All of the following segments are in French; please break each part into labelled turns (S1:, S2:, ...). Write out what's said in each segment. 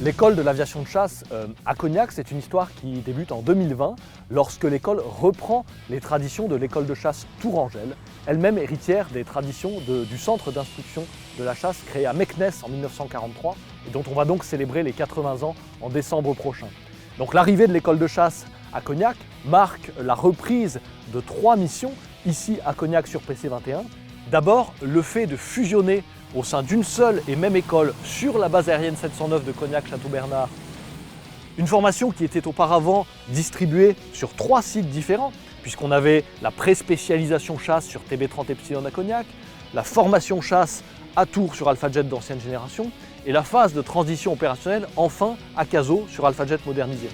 S1: L'école de l'aviation de chasse à Cognac, c'est une histoire qui débute en 2020 lorsque l'école reprend les traditions de l'école de chasse Tourangelle, elle-même héritière des traditions du centre d'instruction de la chasse créé à Meknès en 1943 et dont on va donc célébrer les 80 ans en décembre prochain. Donc l'arrivée de l'école de chasse à Cognac marque la reprise de 3 missions ici à Cognac sur PC-21. D'abord, le fait de fusionner au sein d'une seule et même école sur la base aérienne 709 de Cognac-Château-Bernard, une formation qui était auparavant distribuée sur 3 sites différents, puisqu'on avait la pré-spécialisation chasse sur TB30 Epsilon à Cognac, la formation chasse à Tours sur Alpha Jet d'ancienne génération, et la phase de transition opérationnelle enfin à Cazaux sur Alpha Jet modernisé.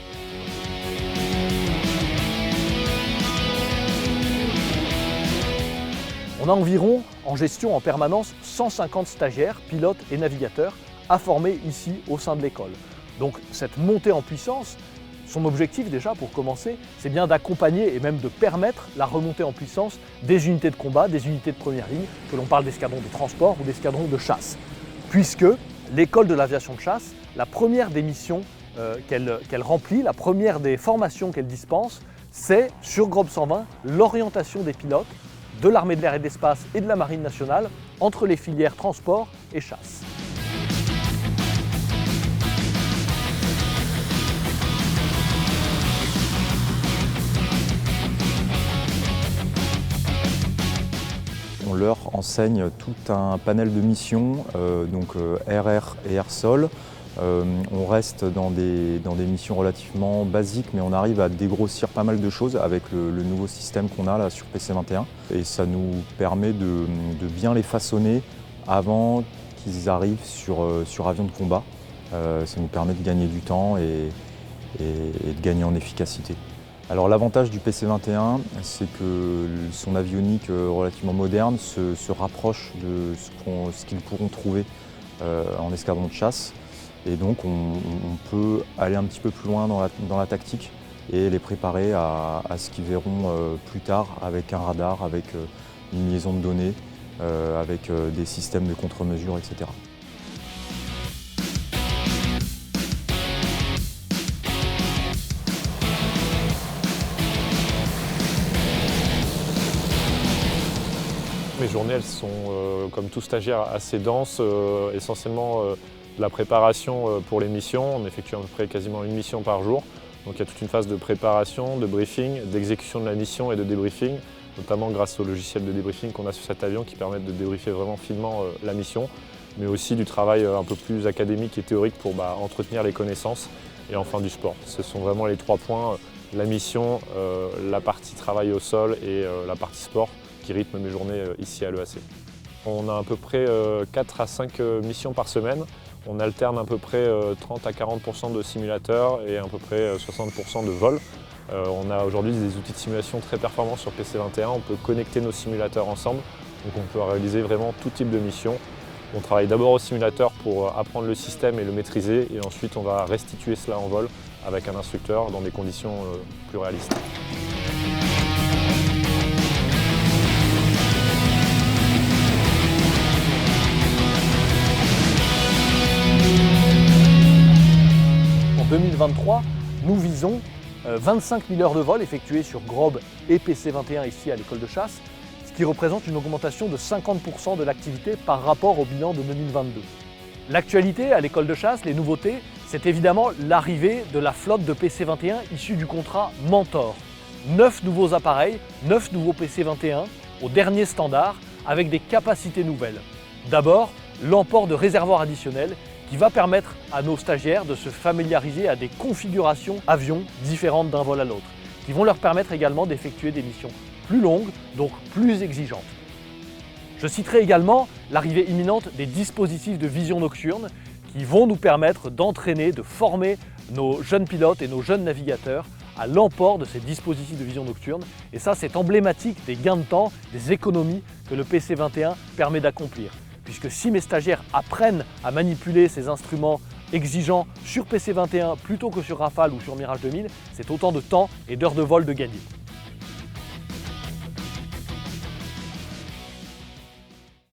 S1: On a environ, en gestion en permanence, 150 stagiaires, pilotes et navigateurs à former ici au sein de l'école. Donc cette montée en puissance, son objectif déjà pour commencer, c'est bien d'accompagner et même de permettre la remontée en puissance des unités de combat, des unités de première ligne, que l'on parle d'escadrons de transport ou d'escadrons de chasse. Puisque l'école de l'aviation de chasse, la première des missions qu'elle remplit, la première des formations qu'elle dispense, c'est sur Grob 120 l'orientation des pilotes de l'armée de l'air et de l'espace et de la marine nationale entre les filières transport et chasse.
S2: On leur enseigne tout un panel de missions, RR et Air-Sol. On reste dans des missions relativement basiques, mais on arrive à dégrossir pas mal de choses avec le nouveau système qu'on a là sur PC-21. Et ça nous permet de bien les façonner avant qu'ils arrivent sur avion de combat. Ça nous permet de gagner du temps et de gagner en efficacité. Alors l'avantage du PC-21, c'est que son avionique relativement moderne se rapproche de ce qu'ils pourront trouver en escadron de chasse. Et donc on peut aller un petit peu plus loin dans la tactique et les préparer à ce qu'ils verront plus tard avec un radar, avec une liaison de données, avec des systèmes de contre-mesure, etc.
S3: Mes journées, elles sont, comme tout stagiaire, assez denses, essentiellement de la préparation pour les missions. On effectue à peu près quasiment une mission par jour. Donc il y a toute une phase de préparation, de briefing, d'exécution de la mission et de débriefing, notamment grâce au logiciel de débriefing qu'on a sur cet avion qui permettent de débriefer vraiment finement la mission, mais aussi du travail un peu plus académique et théorique pour entretenir les connaissances et enfin du sport. Ce sont vraiment les 3 points, la mission, la partie travail au sol et la partie sport qui rythment mes journées ici à l'EAC. On a à peu près 4 à 5 missions par semaine. On alterne à peu près 30 à 40% de simulateurs et à peu près 60% de vol. On a aujourd'hui des outils de simulation très performants sur PC-21. On peut connecter nos simulateurs ensemble, donc on peut réaliser vraiment tout type de mission. On travaille d'abord au simulateur pour apprendre le système et le maîtriser, et ensuite on va restituer cela en vol avec un instructeur dans des conditions plus réalistes.
S1: En 2023, nous visons 25 000 heures de vol effectuées sur Grob et PC-21 ici à l'école de chasse, ce qui représente une augmentation de 50% de l'activité par rapport au bilan de 2022. L'actualité à l'école de chasse, les nouveautés, c'est évidemment l'arrivée de la flotte de PC-21 issue du contrat Mentor. 9 nouveaux appareils, 9 nouveaux PC-21 au dernier standard avec des capacités nouvelles. D'abord, l'emport de réservoirs additionnels qui va permettre à nos stagiaires de se familiariser à des configurations avions différentes d'un vol à l'autre, qui vont leur permettre également d'effectuer des missions plus longues, donc plus exigeantes. Je citerai également l'arrivée imminente des dispositifs de vision nocturne qui vont nous permettre d'entraîner, de former nos jeunes pilotes et nos jeunes navigateurs à l'emport de ces dispositifs de vision nocturne. Et ça, c'est emblématique des gains de temps, des économies que le PC-21 permet d'accomplir. Puisque si mes stagiaires apprennent à manipuler ces instruments exigeants sur PC-21 plutôt que sur Rafale ou sur Mirage 2000, c'est autant de temps et d'heures de vol de gagner.